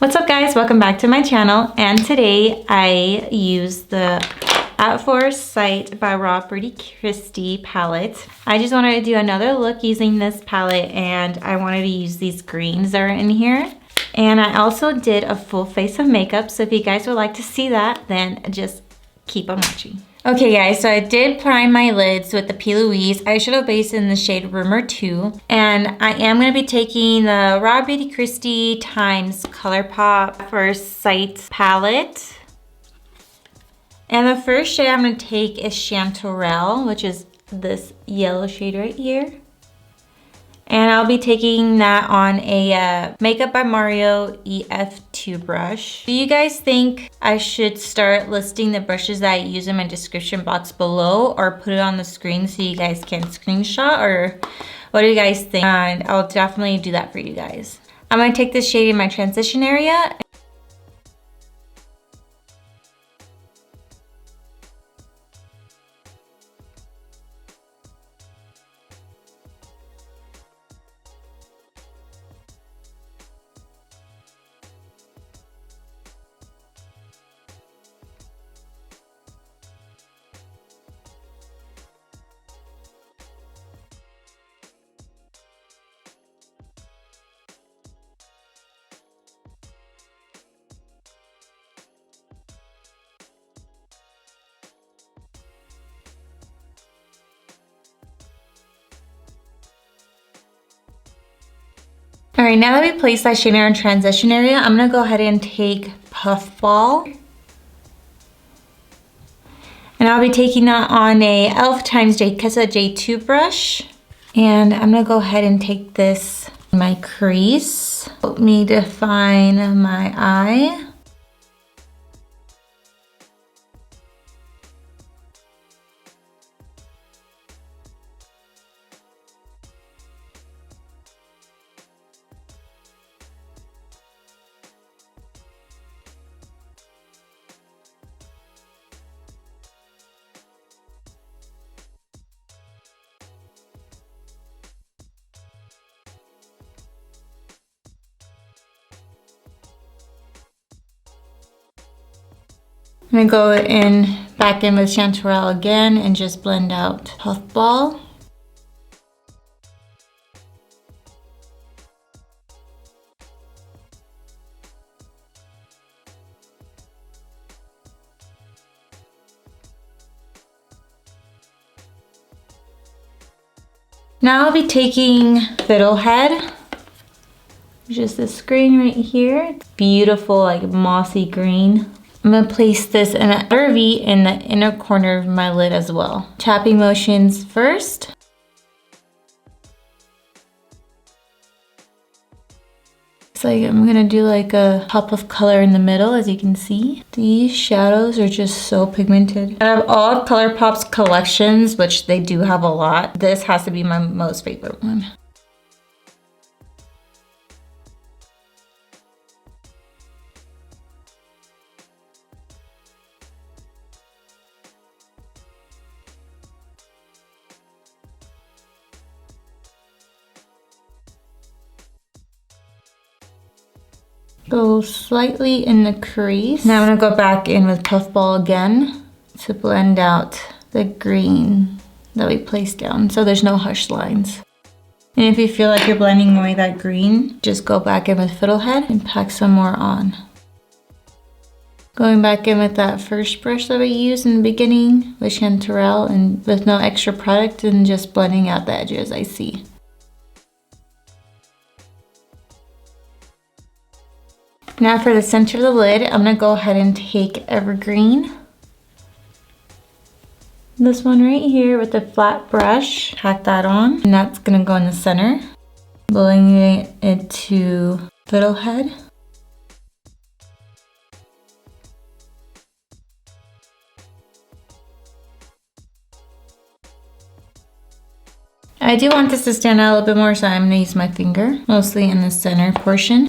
What's up guys, welcome back to my channel, and today I use the At First Sight by RawBeautyKristi palette. I just wanted to do another look using this palette, and I wanted to use these greens that are in here. And I also did a full face of makeup, so if you guys would like to see that, then just keep on watching. Okay guys, so I did prime my lids with the P. Louise eyeshadow base in the shade Rumor 2. And I am going to be taking the RawBeautyKristi times Colourpop First Sight palette. And the first shade I'm going to take is Chanterelle, which is this yellow shade right here. And I'll be taking that on a Makeup by Mario EF2 brush. Do you guys think I should start listing the brushes that I use in my description box below, or put it on the screen so you guys can screenshot, or what do you guys think? And I'll definitely do that for you guys. I'm gonna take this shade in my transition area. All right, now that we placed that shade in our transition area, I'm gonna go ahead and take Puffball. And I'll be taking that on a e.l.f. times J2 brush. And I'm gonna go ahead and take this in my crease. Help me define my eye. I'm gonna go back in with Chanterelle again and just blend out Puffball. Now I'll be taking Fiddlehead, which is this green right here. It's beautiful, like mossy green. I'm gonna place this in an V in the inner corner of my lid as well. Tapping motions first. It's like I'm gonna do like a pop of color in the middle, as you can see. These shadows are just so pigmented. Out of all of Colourpop's collections, which they do have a lot, this has to be my most favorite one. Go slightly in the crease. Now I'm gonna go back in with Puffball again to blend out the green that we placed down, so there's no harsh lines. And if you feel like you're blending away that green, just go back in with Fiddlehead and pack some more on. Going back in with that first brush that we used in the beginning with Chanterelle, and with no extra product, and just blending out the edges I see. Now for the center of the lid, I'm gonna go ahead and take Evergreen. This one right here with the flat brush, tack that on, and that's gonna go in the center. Blowing it into Fiddlehead. I do want this to stand out a little bit more, so I'm gonna use my finger, mostly in the center portion.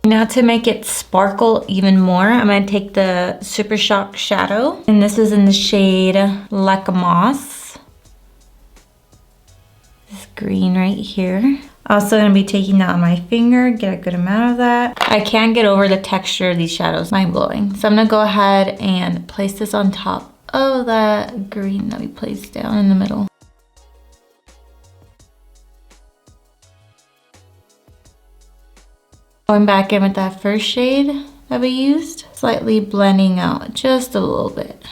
Now to make it sparkle even more, I'm going to take the Super Shock Shadow, and this is in the shade Like a Moss. This green right here. Also gonna be taking that on my finger, get a good amount of that. I can't get over the texture of these shadows, mind blowing. So I'm gonna go ahead and place this on top of that green that we placed down in the middle. Going back in with that first shade that we used, slightly blending out just a little bit.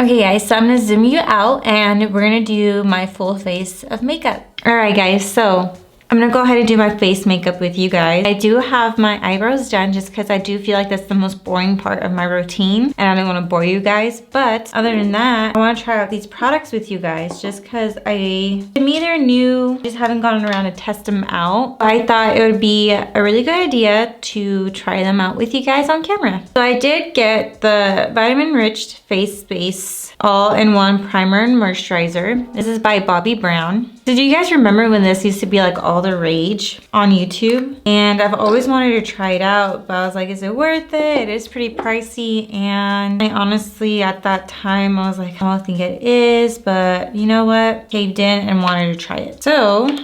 Okay guys, so I'm gonna zoom you out and we're gonna do my full face of makeup. All right guys, so I'm gonna go ahead and do my face makeup with you guys. I do have my eyebrows done just because I do feel like that's the most boring part of my routine and I don't wanna bore you guys. But other than that, I wanna try out these products with you guys just because to me they're new, just haven't gone around to test them out. I thought it would be a really good idea to try them out with you guys on camera. So I did get the Vitamin Enriched Face Base All-in-One Primer and Moisturizer. This is by Bobbi Brown. So do you guys remember when this used to be like all the rage on YouTube? And I've always wanted to try it out, but I was like, is it worth it? It is pretty pricey. And I honestly, at that time, I was like, I don't think it is, but you know what? Caved in and wanted to try it. So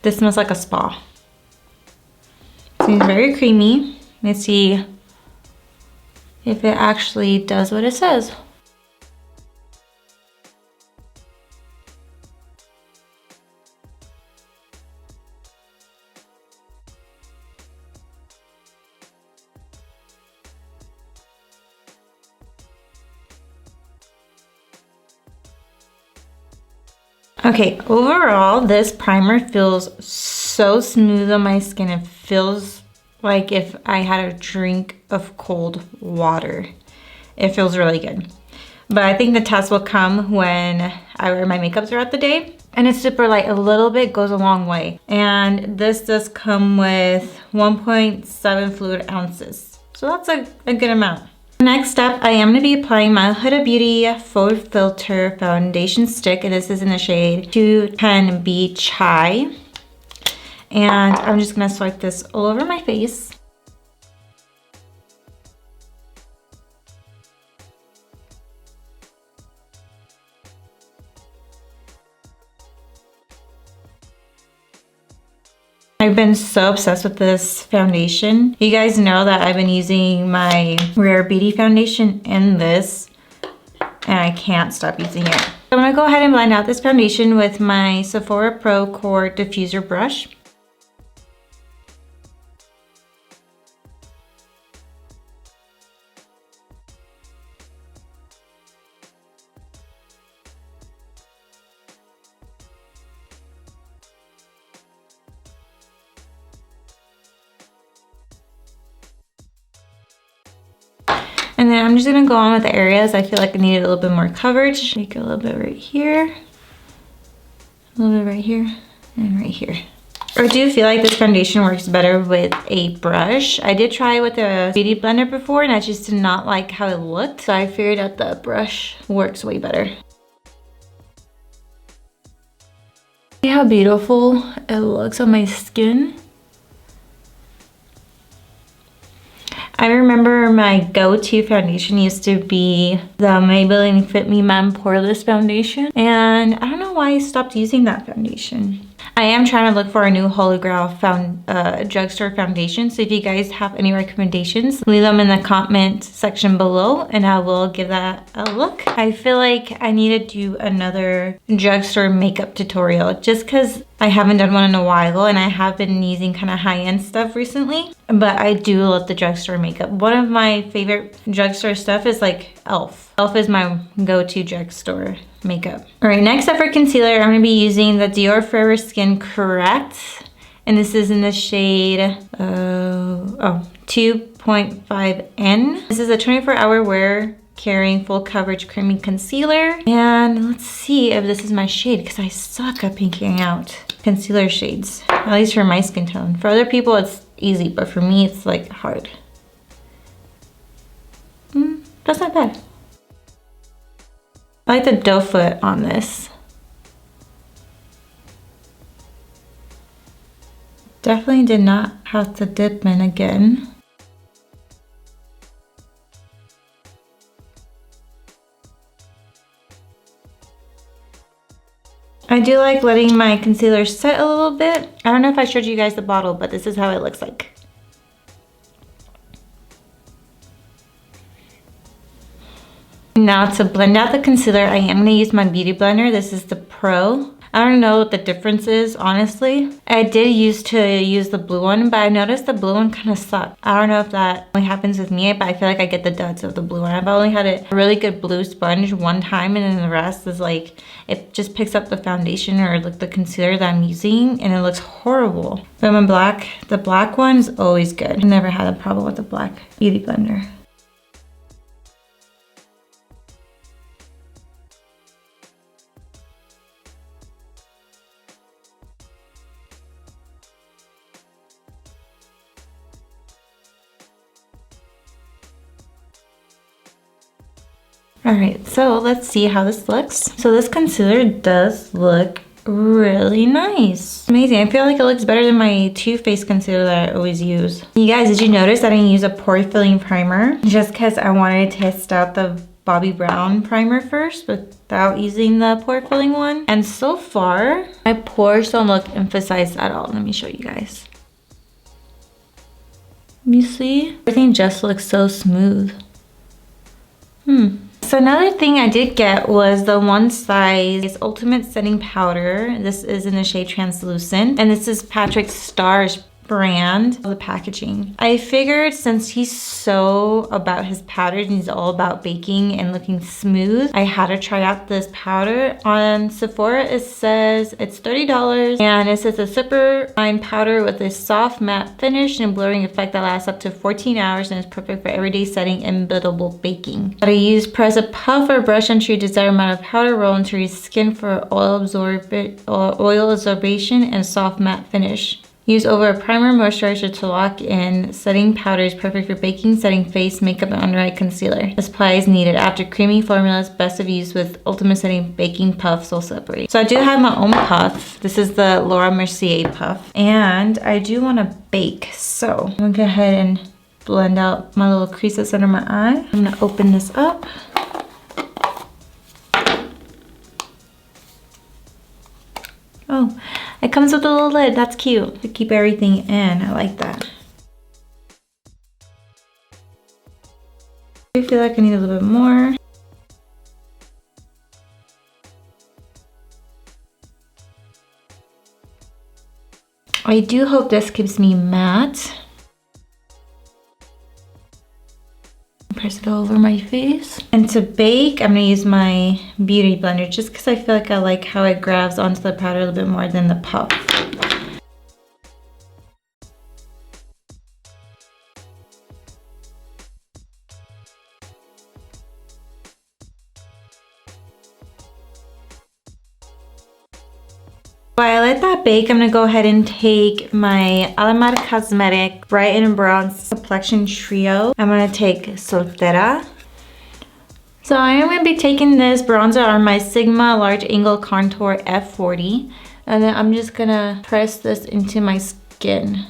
this smells like a spa. Seems very creamy. Let's see if it actually does what it says. Okay, overall, this primer feels so smooth on my skin. It feels like if I had a drink of cold water. It feels really good. But I think the test will come when I wear my makeup throughout the day. And it's super light, a little bit goes a long way. And this does come with 1.7 fluid ounces. So that's a good amount. Next up, I am going to be applying my Huda Beauty Faux Filter Foundation Stick. And this is in the shade 210B Chai. And I'm just going to swipe this all over my face. I've been so obsessed with this foundation. You guys know that I've been using my Rare Beauty foundation in this, and I can't stop using it. So I'm gonna go ahead and blend out this foundation with my Sephora Pro Core Diffuser brush. And then I'm just gonna go on with the areas I feel like I need a little bit more coverage. Make it a little bit right here, a little bit right here, and right here. I do feel like this foundation works better with a brush. I did try it with a beauty blender before and I just did not like how it looked. So I figured out the brush works way better. See how beautiful it looks on my skin? I remember my go-to foundation used to be the Maybelline Fit Me Man Poreless Foundation. And I don't know why I stopped using that foundation. I am trying to look for a new Holy Grail drugstore foundation. So if you guys have any recommendations, leave them in the comment section below and I will give that a look. I feel like I need to do another drugstore makeup tutorial just because I haven't done one in a while and I have been using kind of high-end stuff recently. But I do love the drugstore makeup. One of my favorite drugstore stuff is like e.l.f. e.l.f. is my go-to drugstore makeup. All right, next up for concealer, I'm gonna be using the Dior Forever Skin Correct. And this is in the shade 2.5N. This is a 24-hour wear carrying full coverage creamy concealer. And let's see if this is my shade because I suck at picking out concealer shades, at least for my skin tone. For other people, it's easy, but for me, it's like hard. That's not bad. I like the doe foot on this. Definitely did not have to dip in again. I do like letting my concealer set a little bit. I don't know if I showed you guys the bottle, but this is how it looks like. Now to blend out the concealer, I am going to use my beauty blender. This is the Pro. I don't know what the difference is, honestly. I did used to use the blue one, but I noticed the blue one kind of sucked. I don't know if that only happens with me, but I feel like I get the duds of the blue one. I've only had a really good blue sponge one time, and then the rest is like, it just picks up the foundation or like the concealer that I'm using, and it looks horrible. But my black, the black one is always good. I've never had a problem with the black beauty blender. All right, so let's see how this looks. So this concealer does look really nice. Amazing. I feel like it looks better than my Too Faced concealer that I always use. You guys, did you notice that I didn't use a pore filling primer? Just because I wanted to test out the Bobbi Brown primer first without using the pore filling one. And so far, my pores don't look emphasized at all. Let me show you guys. You see? Everything just looks so smooth. So another thing I did get was the One Size Ultimate Setting Powder. This is in the shade Translucent, and this is Patrick Starr's brand of the packaging. I figured since he's so about his powders and he's all about baking and looking smooth, I had to try out this powder. On Sephora it says it's $30, and it says a super fine powder with a soft matte finish and blurring effect that lasts up to 14 hours and is perfect for everyday setting and buildable baking. But I use press a puff or brush onto your desired amount of powder, roll into your skin for oil absorption and soft matte finish. Use over a primer moisturizer to lock in. Setting powder is perfect for baking, setting face, makeup, and under eye concealer. Apply as needed. After creamy formulas, best of use with Ultimate Setting Baking Puffs will separate. So I do have my own puff. This is the Laura Mercier puff. And I do want to bake. So I'm going to go ahead and blend out my little crease that's under my eye. I'm going to open this up. Oh, it comes with a little lid. That's cute to keep everything in. I like that. I feel like I need a little bit more. I do hope this keeps me matte. Press it all over my face. And to bake, I'm gonna use my beauty blender just because I feel like I like how it grabs onto the powder a little bit more than the puff. While I let that bake, I'm gonna go ahead and take my Alamar Cosmetics Brighten Bronze Complexion Trio. I'm gonna take Soltera. So I am gonna be taking this bronzer on my Sigma Large Angle Contour F40. And then I'm just gonna press this into my skin.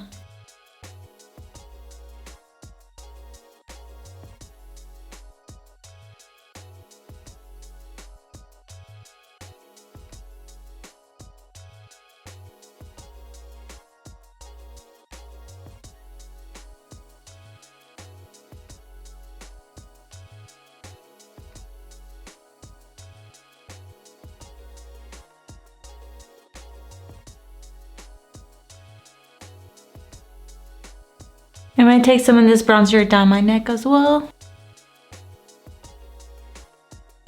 I'm going to take some of this bronzer down my neck as well.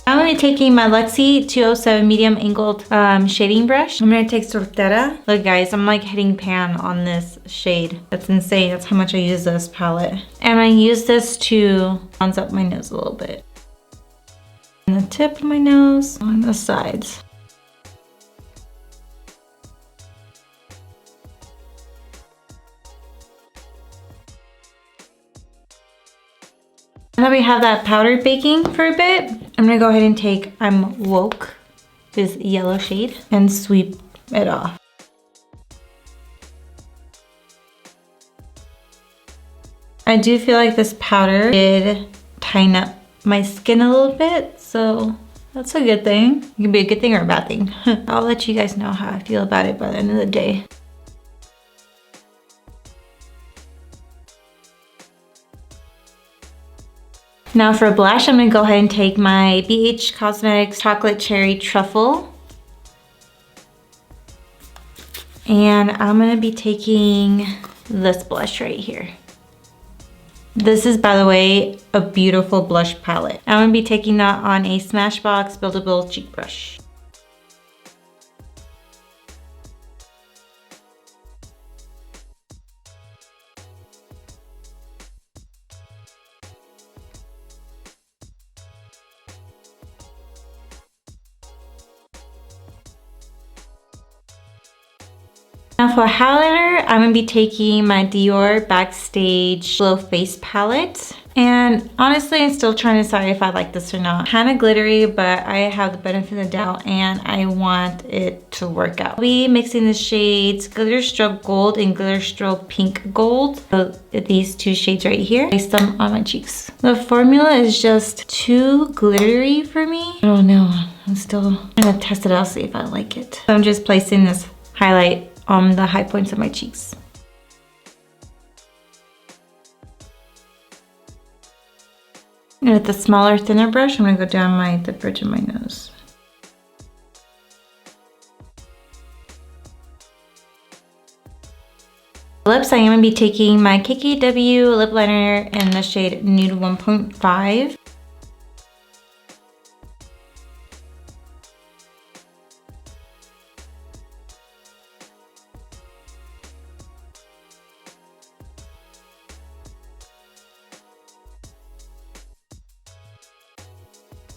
I'm going to be taking my Luxie 207 medium angled shading brush. I'm going to take Soltera. Look guys, I'm like hitting pan on this shade. That's insane. That's how much I use this palette. And I use this to bronze up my nose a little bit. On the tip of my nose, on the sides. Now that we have that powder baking for a bit, I'm gonna go ahead and take I'm Woke, this yellow shade, and sweep it off. I do feel like this powder did tighten up my skin a little bit, so That's a good thing. It can be a good thing or a bad thing. I'll let you guys know how I feel about it by the end of the day. Now for blush, I'm gonna go ahead and take my BH Cosmetics Chocolate Cherry Truffle. And I'm gonna be taking this blush right here. This is, by the way, a beautiful blush palette. I'm gonna be taking that on a Smashbox Buildable Cheek Brush. Now for highlighter, I'm gonna be taking my Dior Backstage Glow Face Palette. And honestly, I'm still trying to decide if I like this or not. Kind of glittery, but I have the benefit of the doubt and I want it to work out. I'll be mixing the shades Glitter Stroke Gold and Glitter Stroke Pink Gold. So these two shades right here. Place them on my cheeks. The formula is just too glittery for me. I don't know. I'm still gonna test it out, see if I like it. So I'm just placing this highlight on the high points of my cheeks. And with the smaller, thinner brush, I'm gonna go down the bridge of my nose. Lips, I am gonna be taking my KKW lip liner in the shade Nude 1.5.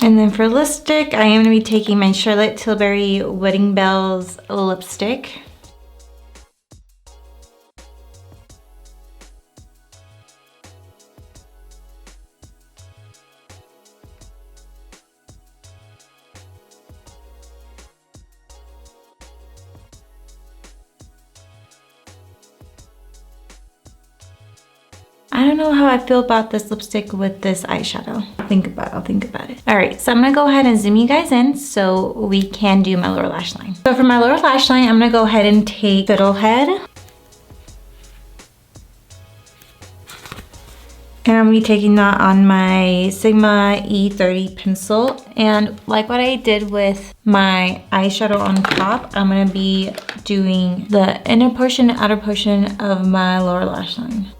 And then for lipstick, I am gonna be taking my Charlotte Tilbury Wedding Bells lipstick. I don't know how I feel about this lipstick with this eyeshadow. I'll think about it. All right, so I'm gonna go ahead and zoom you guys in so we can do my lower lash line. So for my lower lash line, I'm gonna go ahead and take Fiddlehead. And I'm gonna be taking that on my Sigma E30 pencil. And like what I did with my eyeshadow on top, I'm gonna be doing the inner portion and outer portion of my lower lash line.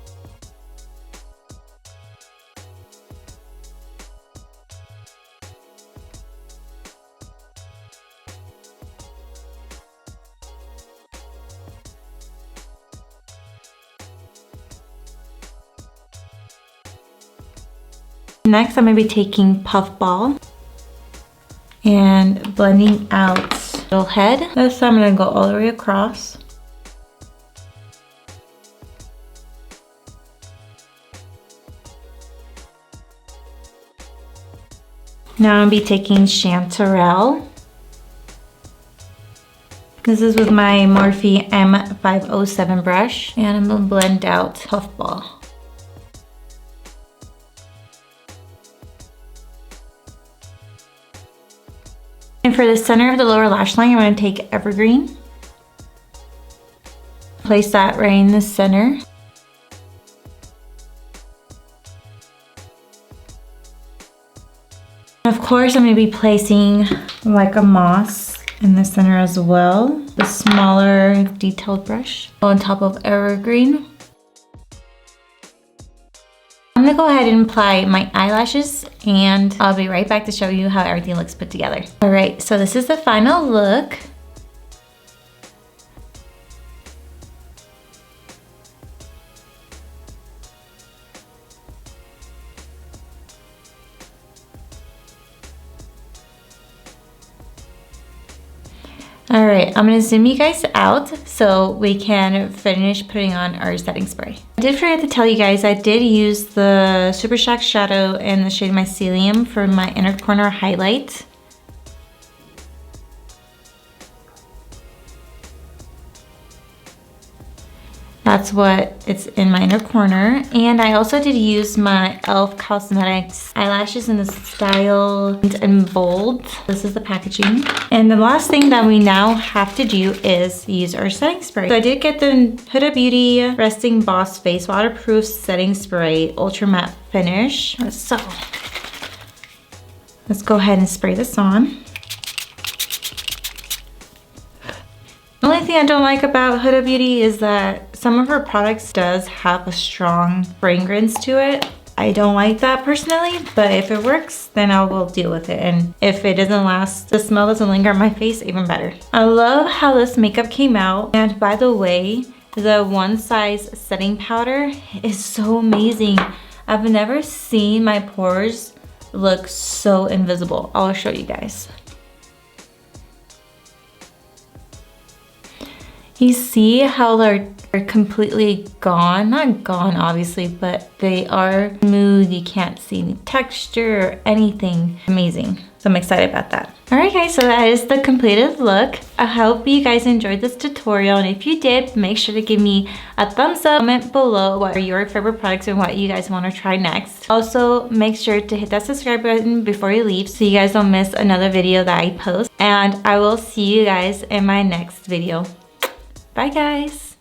Next, I'm gonna be taking Puffball and blending out little head. This time I'm gonna go all the way across. Now I'm gonna be taking Chanterelle. This is with my Morphe M507 brush, and I'm gonna blend out Puffball. And for the center of the lower lash line, I'm going to take Evergreen. Place that right in the center. Of course, I'm going to be placing like a moss in the center as well. The smaller detailed brush on top of Evergreen. I'm gonna go ahead and apply my eyelashes and I'll be right back to show you how everything looks put together. All right, so this is the final look. All right, I'm gonna zoom you guys out so we can finish putting on our setting spray. I did forget to tell you guys, I did use the Super Shock Shadow in the shade Mycelium for my inner corner highlight. That's what it's in my inner corner. And I also did use my e.l.f. Cosmetics eyelashes in the style and bold. This is the packaging. And the last thing that we now have to do is use our setting spray. So I did get the Huda Beauty Resting Boss Face Waterproof Setting Spray Ultra Matte Finish. So let's go ahead and spray this on. The only thing I don't like about Huda Beauty is that some of her products does have a strong fragrance to it. I don't like that personally, but if it works, then I will deal with it. And if it doesn't last, the smell doesn't linger on my face, even better. I love how this makeup came out. And by the way, the One Size setting powder is so amazing. I've never seen my pores look so invisible. I'll show you guys. You see how they're completely gone? Not gone, obviously, but they are smooth. You can't see any texture or anything. Amazing. So I'm excited about that. All right, guys, so that is the completed look. I hope you guys enjoyed this tutorial. And if you did, make sure to give me a thumbs up. Comment below what are your favorite products and what you guys want to try next. Also, make sure to hit that subscribe button before you leave so you guys don't miss another video that I post. And I will see you guys in my next video. Bye, guys.